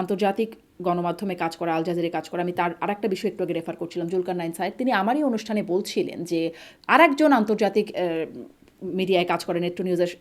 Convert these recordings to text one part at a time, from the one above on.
আন্তর্জাতিক গণমাধ্যমে কাজ করা, আল জাজিরায় কাজ করা, আমি তার আরেকটা বিষয় একটু আগে রেফার করছিলাম, জুলকারনাইন সাইদ, তিনি আমারই অনুষ্ঠানে বলছিলেন যে আরেকজন আন্তর্জাতিক মিডিয়ায় কাজ করেন, নেট্রো নিউজের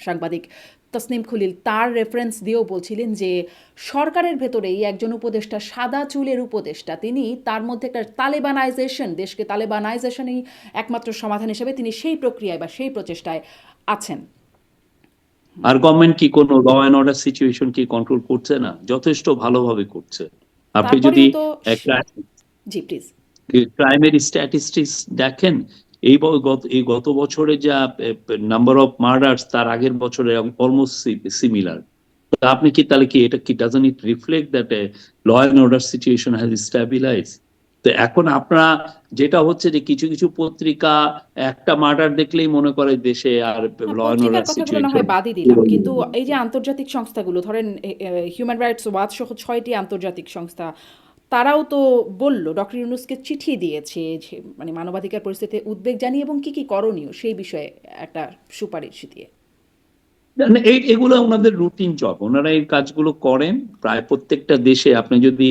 সাংবাদিক তসনিম খলিল, তার রেফারেন্স দিয়েও বলছিলেন যে সরকারের ভেতরেই একজন উপদেষ্টা, সাদা চুলের উপদেষ্টা, তিনি তার মধ্যে একটা তালেবানাইজেশন, দেশকে তালেবানাইজেশনই একমাত্র সমাধান হিসেবে তিনি সেই প্রক্রিয়ায় বা সেই প্রচেষ্টায় আছেন। আর গভর্নমেন্ট কি কোনো ল অ্যান্ড অর্ডার সিচুয়েশন কি কন্ট্রোল করছে না? যথেষ্ট ভালোভাবে করছে। আপনি যদি তারপরেও তো একটা জি প্লিজ। ক্রাইমের স্ট্যাটিস্টিক্স দেখেন, এই গত বছরে যা নাম্বার অফ মার্ডার্স তার আগের বছরে অলমোস্ট সিমিলার। আপনি কি তাহলে কি এটা কি doesn't it reflect that law and order situation has stabilize? তো এখন আপনারা যেটা হচ্ছে যে কিছু কিছু পত্রিকা একটা মার্ডার দেখলেই মনে করে দেশে আর ল অ্যান্ড পত্রিকার অর্ডার কথাগুলো না সিচুয়েশন। হয় বাদই দিলাম, কিন্তু এই যে আন্তর্জাতিক সংস্থাগুলো, ধরেন হিউম্যান রাইটস ওয়াচ সহ 6টি আন্তর্জাতিক সংস্থা, তারাও তো বলল, ডক্টর ইউনূসকে চিঠি দিয়েছে যে মানে মানবাধিকার পরিস্থিতিতে উদ্বেগ জানিয়ে এবং কি কি করণীয় সেই বিষয়ে একটা সুপারিশ দিয়ে। এগুলো ওনাদের রুটিন জব, ওনারা এই কাজগুলো করেন প্রায় প্রত্যেকটা দেশে। আপনি যদি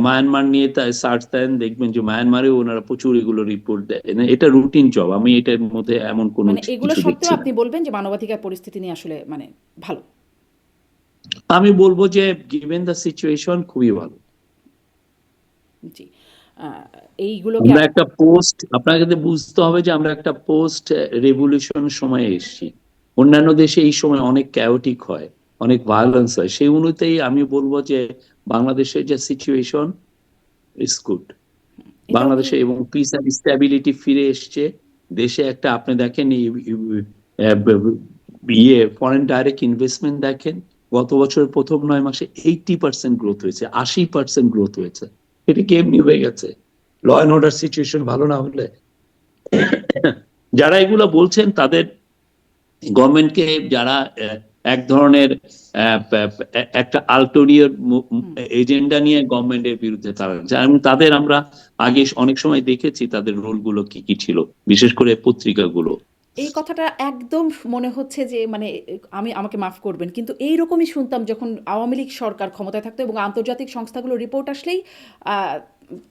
মায়ানমার নিয়ে সার্চ দেন দেখবেন যে মায়ানমারে ওনারা প্রচুর এগুলো রিপোর্ট দেয়। এটা রুটিন জব, আমি এটার মধ্যে এমন কোনো মানে এগুলো কিছু দেখছি সত্ত্বেও না। আপনি বলবেন যে মানবাধিকার পরিস্থিতি নিয়ে আসলে মানে ভালো? আমি বলবো যে গিভেন দ্য সিচুয়েশন খুবই ভালো। জি। এইগুলোকে আমরা একটা পোস্ট, আপনাকে বুঝতে হবে যে আমরা একটা পোস্ট রেভলিউশন সময়ে এসেছি। অন্যান্য দেশে এই সময় অনেক ক্যাওটিক হয়, অনেক ভায়োলেন্স হয়। সেই অনুযায়ী আমি বলবো যে বাংলাদেশের যে সিচুয়েশন ইজ গুড। এটাও কি বাংলাদেশে এবং পিস এন্ড স্ট্যাবিলিটি ফিরে এসছে দেশে। একটা আপনি দেখেন ফরেন ডাইরেক্ট ইনভেস্টমেন্ট দেখেন, গত বছরের প্রথম 9 মাসে 80% গ্রোথ হয়েছে, 80% গ্রোথ হয়েছে। এটা কি এমনি হয়ে গেছে? ল অ্যান্ড অর্ডার সিচুয়েশন ভালো না হলে যারা এগুলো বলছেন তাদের গভর্নমেন্টকে, যারা এক ধরনের একটা আল্টোরিয়র এজেন্ডা নিয়ে গভর্নমেন্টের বিরুদ্ধে তারা, এবং তাদের আমরা আগে অনেক সময় দেখেছি তাদের রোলগুলো কি কি ছিল, বিশেষ করে পত্রিকাগুলো। এই কথাটা একদম মনে হচ্ছে যে মানে আমাকে মাফ করবেন, কিন্তু এইরকমই শুনতাম যখন আওয়ামী লীগ সরকার ক্ষমতায় থাকতো এবং আন্তর্জাতিক সংস্থাগুলো রিপোর্ট আসলেই আহ,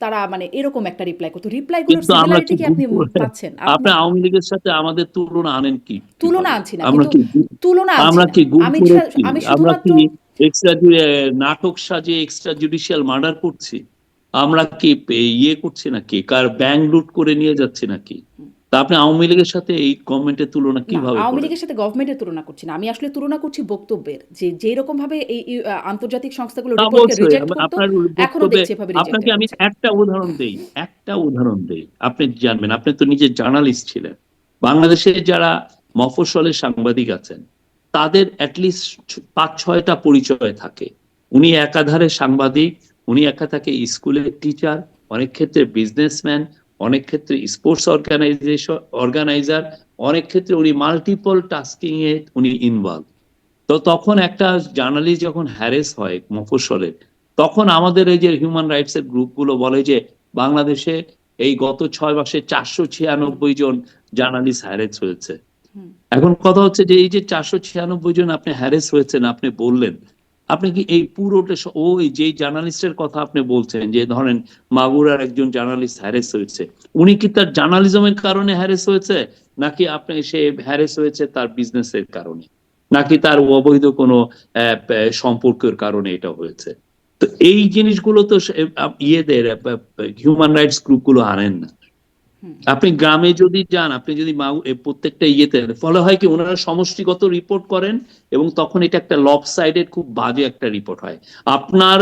তারা মানে এরকম একটা রিপ্লাই করতো। রিপ্লাইগুলোর কিন্তু আমরা সিমিলারিটি কি কি ভুল আপনি করে পাচ্ছেন? আপনি আওয়ামী লীগের সাথে আমাদের তুলনা আনেন কি তুলনা কিভাবে? আনছি না, আমরা কিন্তু কি তুলনা আনছি আমরা না। কি গুম আমি করেছি? আমি আমরা শুধুমাত্র কি এক্সট্রা নাটক সাজিয়ে এক্সট্রা জুডিশিয়াল মার্ডার করছি? আমরা কি ইয়ে করছি নাকি, কার ব্যাংক লুট করে নিয়ে যাচ্ছি নাকি? তা আপনি আওয়ামী লীগের সাথে এই গভর্নমেন্টের তুলনা না, কিভাবে আওয়ামী করেন? লীগের সাথে গভর্নমেন্টের তুলনা করছি না, আমি আসলে তুলনা করছি বক্তব্যের, যে যেই রকম ভাবে এই আন্তর্জাতিক সংস্থাগুলো তা রিপোর্টকে অবশ্যই রিজেক্ট করতো, আপনার এখনো বক্তব্যে দেখছি এভাবে রিজেক্টেড আপনাকে আমি হচ্ছে। একটা উদাহরণ দেই, আপনি জানবেন। আপনি তো নিজে জার্নালিস্ট ছিলেন। বাংলাদেশে যারা মফস্বলের সাংবাদিক আছেন তাদের অ্যাটলিস্ট 5-6টা পরিচয় থাকে। উনি একাধারে সাংবাদিক, উনি একা থাকে স্কুলের টিচার, অনেক ক্ষেত্রে বিজনেসম্যান, অনেক ক্ষেত্রে স্পোর্টস অর্গানাইজার, অনেক ক্ষেত্রে উনি মাল্টিপল টাস্কিং এ উনি ইনভলভ। তো তখন একটা জার্নালিস্ট যখন হ্যারেস হয় মফস্বলে, তখন আমাদের এই যে হিউম্যান রাইটস এর গ্রুপগুলো বলে যে বাংলাদেশে এই গত 6 মাসে 496 জন জার্নালিস্ট হ্যারেস হয়েছে। এখন কথা হচ্ছে যে এই যে 496 জন আপনি হ্যারেস হয়েছেন, আপনি বললেন, আপনি কি এই পুরোটা ওই যে জার্নালিস্টের কথা আপনি বলছেন যে ধরেন মাগুরার একজন জার্নালিস্ট হ্যারেস হয়েছে, উনি কি তার জার্নালিজমের কারণে হ্যারেস হয়েছে, নাকি আপনি সে হ্যারেস হয়েছে তার বিজনেসের কারণে, নাকি তার অবৈধ কোনো সম্পর্কের কারণে এটা হয়েছে? তো এই জিনিসগুলো তো ইয়েদের হিউম্যান রাইটস গ্রুপগুলো আনেন না। আপনি গ্রামে যদি যান, আপনি যদি প্রত্যেকটা ইয়েতে ফলে হয় কি ওনারা সমষ্টিগত রিপোর্ট করেন এবং তখন এটা একটা লব সাইডের খুব বাজে একটা রিপোর্ট হয়। আপনার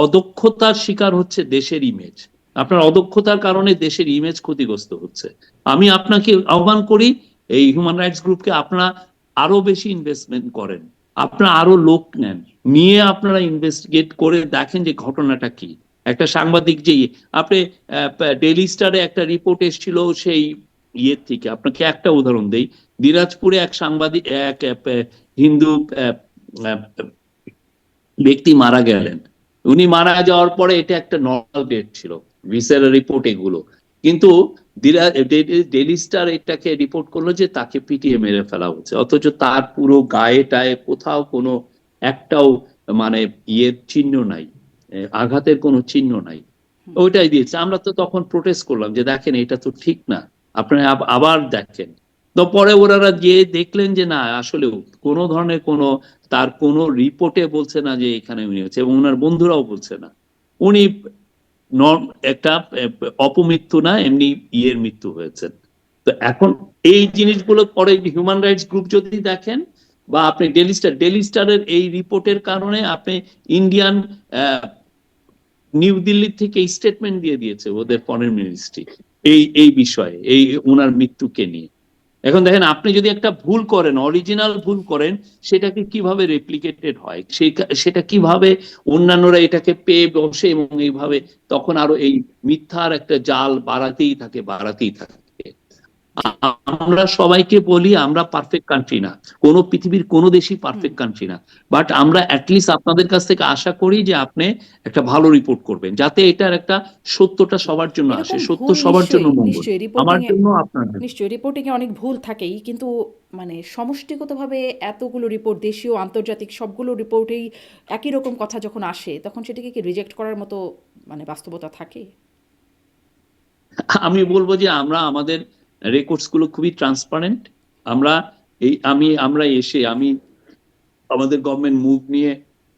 অদক্ষতার শিকার হচ্ছে দেশের ইমেজ, আপনার অদক্ষতার কারণে দেশের ইমেজ ক্ষতিগ্রস্ত হচ্ছে। আমি আপনাকে আহ্বান করি এই হিউম্যান রাইটস গ্রুপকে, আপনারা আরো বেশি ইনভেস্টমেন্ট করেন, আপনারা আরো লোক নেন, নিয়ে আপনারা ইনভেস্টিগেট করে দেখেন যে ঘটনাটা কি। একটা সাংবাদিক যে আপনি ডেইলি স্টারে একটা রিপোর্ট এসেছিল সেই ইয়ের থেকে, আপনাকে একটা উদাহরণ দেই। দিনাজপুরে এক সাংবাদিক, এক হিন্দু ব্যক্তি মারা গেলেন। উনি মারা যাওয়ার পরে এটা একটা নর্মাল ডেট ছিল, ভিসেরা রিপোর্ট এগুলো, কিন্তু ডেইলি স্টার এটাকে রিপোর্ট করলো যে তাকে পিটিয়ে মেরে ফেলা হচ্ছে, অথচ তার পুরো গায়ে টায়ে কোথাও কোনো একটাও মানে ইয়ের চিহ্ন নাই, আঘাতের কোনো চিহ্ন নাই, ওইটাই দিয়েছে। আমরা তো তখন প্রোটেস্ট করলাম যে দেখেন এটা তো ঠিক না, আপনারা আবার দেখেন। তো পরে ওনারা গিয়ে দেখলেন যে না, আসলে কোনো ধরনের কোনো তার কোনো রিপোর্টে বলছে না যে এখানে উনি হচ্ছে, এবং ওনার বন্ধুরাও বলছে না উনি একটা অপমৃত্যু না, এমনি ইয়ের মৃত্যু হয়েছে। তো এখন এই জিনিসগুলো পরে হিউম্যান রাইটস গ্রুপ যদি দেখেন, বা আপনি ডেলি স্টারের এই রিপোর্টের কারণে আপনি ইন্ডিয়ান নিউ দিল্লি থেকে স্টেটমেন্ট দিয়ে দিয়েছে ওদের ফরেন মিনিস্ট্রি এই বিষয়ে, এই ওনার মৃত্যুকে নিয়ে। এখন দেখেন, আপনি যদি একটা ভুল করেন, অরিজিনাল ভুল করেন, সেটাকে কিভাবে রেপ্লিকেটেড হয়, সেটা কিভাবে অন্যান্যরা এটাকে পেয়ে বসে, এবং এইভাবে তখন আরো এই মিথ্যার একটা জাল বাড়াতেই থাকে। জি আমরা সবাইকে বলি আমরা পারফেক্ট কান্ট্রি না, পৃথিবীর কোনো দেশই পারফেক্ট কান্ট্রি না, বাট আমরা অ্যাটলিস্ট আপনাদের কাছ থেকে আশা করি যে আপনি একটা ভালো রিপোর্ট করবেন, যাতে এটার একটা সত্যটা জি সবার জন্য আসে, এরকম সত্য ভুল সবার জন্য নিশ্চয়ই মঙ্গল, নিশ্চয়ই আমার রিপোর্টিংয়ে জন্য, আপনার জন্য। নিশ্চয়ই রিপোর্টিংয়ে অনেক ভুল থাকেই, কিন্তু মানে সমষ্টিগতভাবে এতগুলো রিপোর্ট, দেশীয় আন্তর্জাতিক সবগুলো রিপোর্টেই একই রকম কথা যখন আসে, তখন সেটাকে কি রিজেক্ট করার মতো মানে বাস্তবতা থাকে? আমি বলবো যে আমরা আমাদের রেকর্ডস গুলো খুবই ট্রান্সপারেন্ট। আমরা আমি আমাদের গভর্নমেন্ট মুভ নিয়ে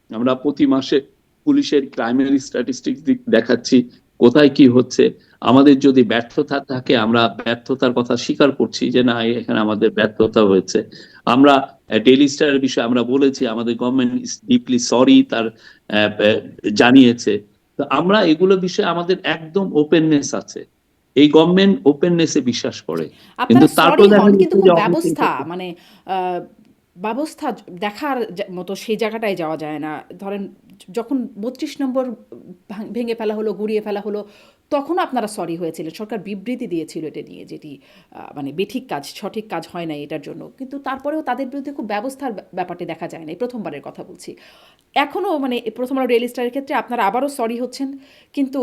আমরা প্রতি মাসে পুলিশের ক্রাইমের স্ট্যাটিস্টিক্স দেখাচ্ছি, কোথায় কি হচ্ছে। আমাদের যদি ব্যর্থতা থাকে, আমরা ব্যর্থতার কথা স্বীকার করছি যে না, এখানে আমাদের ব্যর্থতা হয়েছে। আমরা ডেইলি স্টারের বিষয়ে আমরা বলেছি, আমাদের গভর্নমেন্ট ইজ ডিপলি সরি, তার জানিয়েছে। তো আমরা এগুলো বিষয়ে আমাদের একদম ওপেননেস আছে, এই গভর্নমেন্ট ওপেননেসে বিশ্বাস জি। করে। কিন্তু আপনারা তারপর সরি দেখা হন, কিন্তু যাচ্ছে খুব যে অনেকে ব্যবস্থা মানে আ ব্যবস্থা দেখার মতো সেই জায়গাটায় যাওয়া যায় না। ধরেন যখন ৩২ নম্বর ভেঙে ফেলা হলো, গুঁড়িয়ে ফেলা হলো, তখনও আপনারা সরি হয়েছিলেন। সরকার বিবৃতি দিয়েছিল এটা নিয়ে, যেটি মানে বেঠিক কাজ, সঠিক কাজ হয় নাই এটার জন্য। কিন্তু তারপরেও তাদের বিরুদ্ধে খুব ব্যবস্থার ব্যাপারটি দেখা যায় না। এই প্রথমবারের কথা বলছি। এখনও মানে প্রথম আলো ডেইলি স্টারের ক্ষেত্রে আপনারা আবারও সরি হচ্ছেন। কিন্তু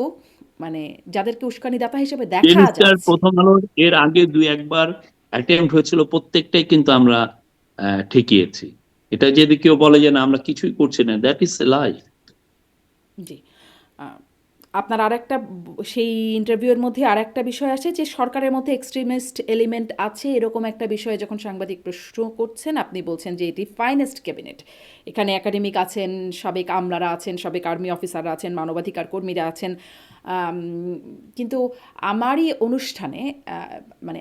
মানে যাদেরকে উস্কানিদাতা হিসেবে দেখা ডেইলি স্টার, যাচ্ছে। প্রথম আলোর এর আগে দুই একবার অ্যাটেম্প্ট হয়েছিল, প্রত্যেকটাই কিন্তু আমরা ঠেকিয়েছি। এটা যদি কেউ বলে যে না আমরা কিছুই করছি না, দ্যাট ইজ এ লাই। জি। আ আপনার আরেকটা সেই ইন্টারভিউয়ের মধ্যে আরেকটা বিষয় আসে যে সরকারের মধ্যে এক্সট্রিমিস্ট এলিমেন্ট আছে, এরকম একটা বিষয়ে যখন সাংবাদিক প্রশ্ন করছেন, আপনি বলছেন যে এটি ফাইনেস্ট ক্যাবিনেট। এখানে একাডেমিক আছেন, সাবেক আমলারা আছেন, সাবেক আর্মি অফিসাররা আছেন, মানবাধিকার কর্মীরা আছেন। আম কিন্তু আমারই অনুষ্ঠানে মানে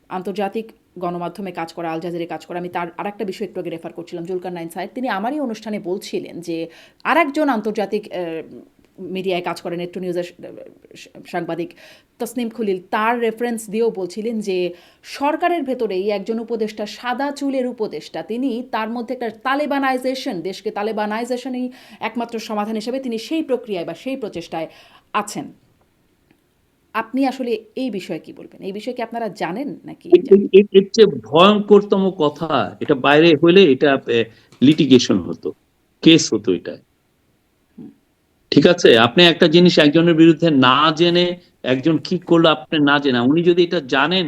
আন্তর্জাতিক গণমাধ্যমে কাজ করা, আল জাজিরায় কাজ করা, আমি তার আরেকটা বিষয় একটু আগে রেফার করছিলাম, জুলকারনাইন সাহেব। তিনি আমারই অনুষ্ঠানে বলছিলেন যে আরেকজন আন্তর্জাতিক মিডিয়ায় কাজ করেন, নেট্রো নিউজের সাংবাদিক তসনিম খলিল, তার রেফারেন্স দিয়েও বলছিলেন যে সরকারের ভেতরেই একজন উপদেষ্টা, সাদা চুলের উপদেষ্টা, তিনি তার মধ্যে একটা তালেবানাইজেশন, দেশকে তালেবানাইজেশনই একমাত্র সমাধান হিসেবে তিনি সেই প্রক্রিয়ায় বা সেই প্রচেষ্টায় আছেন। আপনি আসলে এই বিষয়ে কি বলবেন? এই বিষয়ে কি আপনারা জানেন নাকি জানেন? এর চেয়ে ভয়ঙ্করতম কথা, এটা বাইরে হলে এটা লিটিগেশন হতো, কেস হতো এটা। ঠিক আছে, আপনি একটা জিনিস একজনের বিরুদ্ধে না জেনে, একজন কি করলো আপনি না জেনে, উনি যদি এটা জানেন,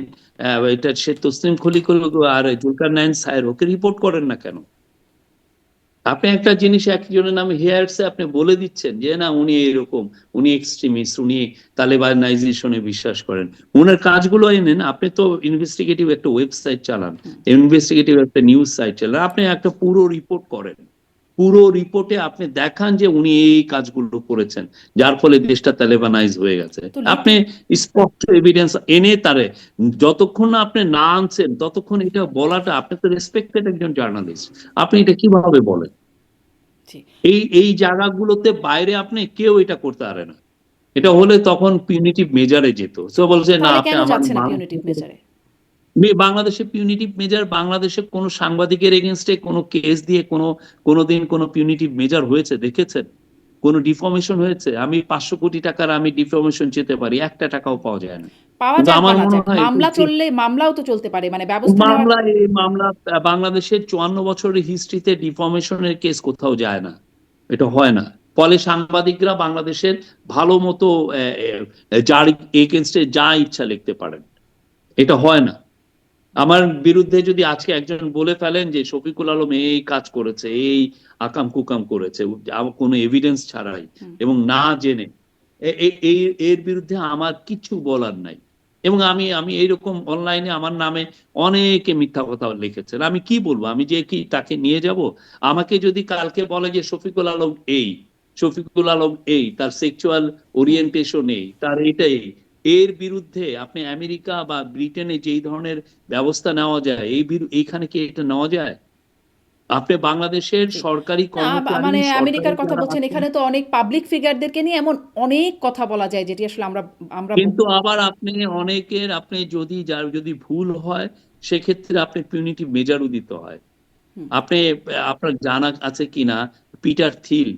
এটা সে তসলিম খলিল আর জুলকারনাইন সাহেব, ওকে রিপোর্ট করেন না কেন? আপনি একটা জিনিস একজনের নামে হেয়ারসে আপনি বলে দিচ্ছেন যে না উনি এরকম, উনি এক্সট্রিমিস্ট, উনি তালেবানাইজেশনে বিশ্বাস করেন। উনার কাজগুলো এনেন, আপনি তো ইনভেস্টিগেটিভ একটা ওয়েবসাইট চালান, ইনভেস্টিগেটিভ একটা নিউজ সাইট চালান, আপনি একটা পুরো রিপোর্ট করেন, পুরো রিপোর্টে আপনি দেখান যে উনি এই কাজগুলো করেছেন, যার ফলে দেশটা তালেবানাইজ হয়ে গেছে। তো আপনি স্পষ্ট এভিডেন্স এনে তারে, যতক্ষণ না আপনি না আনছেন ততক্ষণ এটা বলাটা, আপনি তো রেসপেক্টেড একজন জার্নালিস্ট, আপনি এটা কিভাবে বলেন? জি। এই জায়গাগুলোতে বাইরে আপনি কেউ এটা করতে পারে না। এটা হলে তখন পিউনিটিভ মেজারে যেত। সো বলছে না, তাহলে আপনি কেন আমার যাচ্ছে না পিউনিটিভ মেজারে? বাংলাদেশে পিউনিটিভ মেজার, বাংলাদেশে কোন সাংবাদিকের এগেনস্টে কোনো কেস দিয়ে কোনোদিন কোনো পিউনিটিভ মেজার হয়েছে দেখেছেন? কোন ডিফর্মেশন হয়েছে? আমি 500 কোটি টাকার আমি ডিফর্মেশন চেতে পারি, একটা টাকাও পাওয়া যায় না। পাওয়া কিন্তু যাক বা আমার না মনে যাক, হয় মামলা চললে মামলাও তো চলতে পারে। মানে ব্যবস্থা নেওয়ার। মামলা বাংলাদেশের 54 বছরের হিস্ট্রিতে ডিফর্মেশনের কেস কোথাও যায় না, এটা হয় না। ফলে সাংবাদিকরা বাংলাদেশের ভালো মতো যার এগেনস্টে যা ইচ্ছা লিখতে পারেন, এটা হয় না। আমার বিরুদ্ধে যদি আজকে একজন বলে ফেলেন যে শফিকুল আলম এই কাজ করেছে, এই আকাম কুকাম করেছে কোনো এভিডেন্স ছাড়াই হুম। এবং না জেনে, এর বিরুদ্ধে আমার কিছু বলার নাই। এবং আমি আমি এইরকম অনলাইনে আমার নামে অনেকে মিথ্যা কথা লিখেছেন, আমি কি বলবো? আমি যে কি তাকে নিয়ে যাব? আমাকে যদি কালকে বলে যে শফিকুল আলম এই, শফিকুল আলম এই, তার সেক্সুয়াল হুম। ওরিয়েন্টেশন এই, তার এইটাই, এর বিরুদ্ধে আপনি আমেরিকা বা ব্রিটেনে যেই ধরনের ব্যবস্থা নেওয়া যায়, এইখানে কি এটা নেওয়া যায়? আপনি বাংলাদেশের জি। সরকারি না, কর্মচারী, মানে সরকারি আমেরিকার কথা যারা বলছেন, আছেন, এখানে তো অনেক পাবলিক ফিগারদেরকে নিয়ে এমন অনেক কথা বলা যায় যেটি আসলে আমরা আমরা কিন্তু আবার আপনি অনেকের, আপনি যদি যার যদি ভুল হয় সেক্ষেত্রে আপনি পিউনিটিভ মেজারও দিতে হয়। হুম। আপনি, আপনার জানা আছে কিনা, পিটার থিল,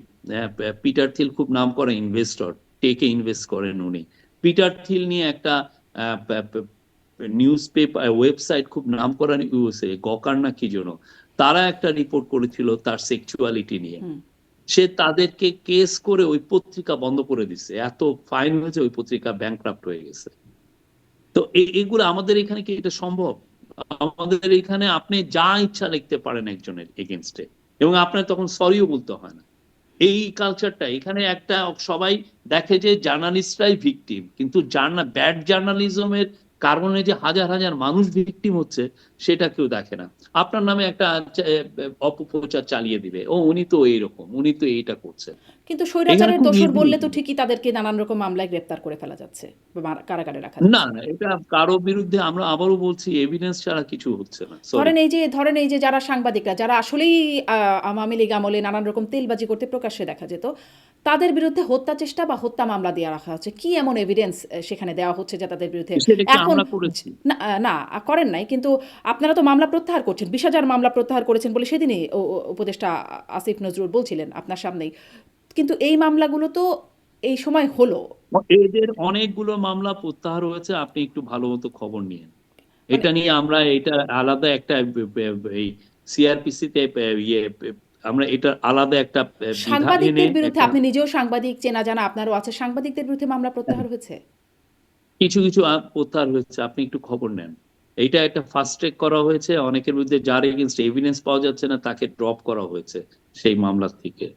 পিটার থিল খুব নাম করা ইনভেস্টর, টেকে ইনভেস্ট করেন উনি। পিটার থিল নিয়ে একটা নিউজ পেপার ওয়েবসাইট খুব নাম করা ইউএসএ, গকার না কি জন্য, তারা একটা রিপোর্ট করেছিল তার সেক্সুয়ালিটি নিয়ে। হুম। সে তাদেরকে কেস করে ওই পত্রিকা বন্ধ করে দিচ্ছে, এত ফাইন হয়েছে, ওই পত্রিকা ব্যাংক্রাফ্ট হয়ে গেছে। তো এগুলো আমাদের এখানে কি এটা সম্ভব? আমাদের এখানে আপনি যা ইচ্ছা লিখতে পারেন একজনের এগেনস্টে, এবং আপনার তখন সরিও বলতে হয় না। এই কালচারটা এখানে একটা, সবাই দেখে যে জার্নালিস্টরাই ভিকটিম, কিন্তু ব্যাড জার্নালিজমের কারণে যে হাজার হাজার মানুষ ভিকটিম হচ্ছে সেটা কেউ দেখে না। আপনার নামে একটা অপপ্রচার চালিয়ে দিবে, ও উনি তো এইরকম, উনি তো এইটা করছেন। কিন্তু এখানে স্বৈরাচারের খুব দোষর ইজি। বললে তো ঠিকই তাদেরকে নানান রকম মামলায় গ্রেপ্তার করে ফেলা যাচ্ছে বা কারাগারে রাখা না যাচ্ছে। না, এটা কারো বিরুদ্ধে, আমরা আবারও বলছি, এভিডেন্স ছাড়া কিছু হচ্ছে না, সরি। ধরেন এই যে যারা সাংবাদিকরা যারা আসলেই আওয়ামী লীগ আমলে নানান রকম তেলবাজি করতে প্রকাশ্যে দেখা যেত, তাদের বিরুদ্ধে হত্যা চেষ্টা বা হত্যা মামলা দিয়ে রাখা হচ্ছে, কি এমন এভিডেন্স সেখানে দেওয়া হচ্ছে যে তাদের বিরুদ্ধে সেটা কি এখন আমরা করেছি? না না করেন নাই, কিন্তু আপনারা তো মামলা প্রত্যাহার করছেন, 20,000 মামলা প্রত্যাহার করেছেন বলে সেদিনই উপদেষ্টা আসিফ নজরুল বলছিলেন আপনার সামনেই। কিন্তু এই মামলাগুলো তো এই সময় হলো, এদের অনেকগুলো মামলা প্রত্যাহার হয়েছে, আপনি একটু ভালো মতো খবর নিয়েন। মানে এটা নিয়ে আমরা, এটা আলাদা একটা এই সিআরপিসি তে ইয়ে, আমরা এটা আলাদা একটা বিধান এনে সাংবাদিকদের বিরুদ্ধে, একটা, আপনি নিজেও সাংবাদিক, চেনা জানা আপনারও আছে, সাংবাদিকদের বিরুদ্ধে মামলা প্রত্যাহার হয়েছে। কিছু কিছু প্রত্যাহার হয়েছে, আপনি একটু খবর নেন। এটা একটা ফাস্ট ট্র্যাক করা হয়েছে, অনেকের বিরুদ্ধে যার এগেইনস্ট এভিডেন্স পাওয়া যাচ্ছে না তাকে ড্রপ করা হয়েছে সেই মামলা থেকে।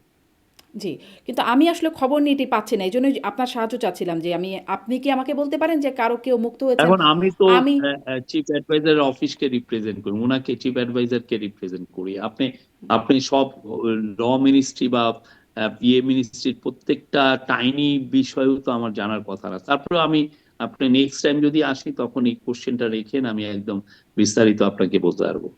জি, কিন্তু আমি আসলে খবর নিতে পাচ্ছি না। এইজন্যই আপনার সাহায্য চাচ্ছিলাম যে আপনি কি আমাকে বলতে পারেন যে কারো কেউ মুক্ত হয়েছেন? এখন আমি তো আমি চিফ অ্যাডভাইজার অফিসকে রিপ্রেজেন্ট করি, উনাকে চিফ অ্যাডভাইজারকে রিপ্রেজেন্ট করি। আপনি আপনি সব ল মিনিস্ট্রি বা পিএ মিনিস্ট্রির প্রত্যেকটা টাইনি বিষয়ও তো আমার জানার কথা না। তারপরে আমি, আপনি নেক্সট টাইম যদি আসি তখন এই কোশ্চেনটা রেখেন, আমি একদম বিস্তারিত আপনাকে বলতে পারবো।